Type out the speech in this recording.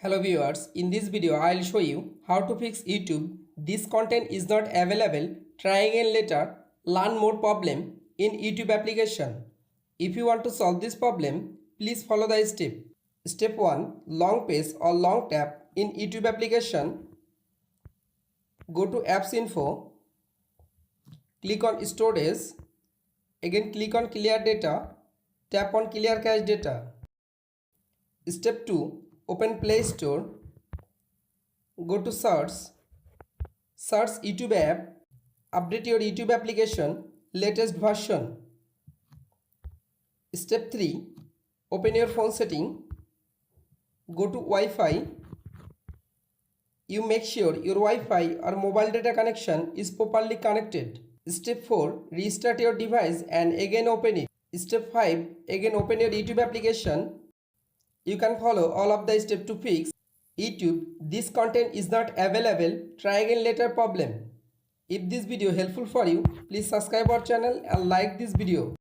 Hello viewers, in this video I will show you how to fix YouTube. This content is not available. Try again later. Learn more problem in YouTube application. If you want to solve this problem, please follow the step. Step 1. Long press or long tap in YouTube application. Go to Apps Info. Click on Storage. Again click on Clear Data. Tap on Clear Cache Data. Step 2. Open Play Store. Go to Search. Search YouTube app. Update your YouTube application latest version. Step 3. Open your phone setting. Go to Wi-Fi. You make sure your Wi-Fi or mobile data connection is properly connected. Step 4. Restart your device and again open it. Step 5. Again open your YouTube application. You can follow all of the steps to fix YouTube. This content is not available. Try again later problem. If this video helpful for you, please subscribe our channel and like this video.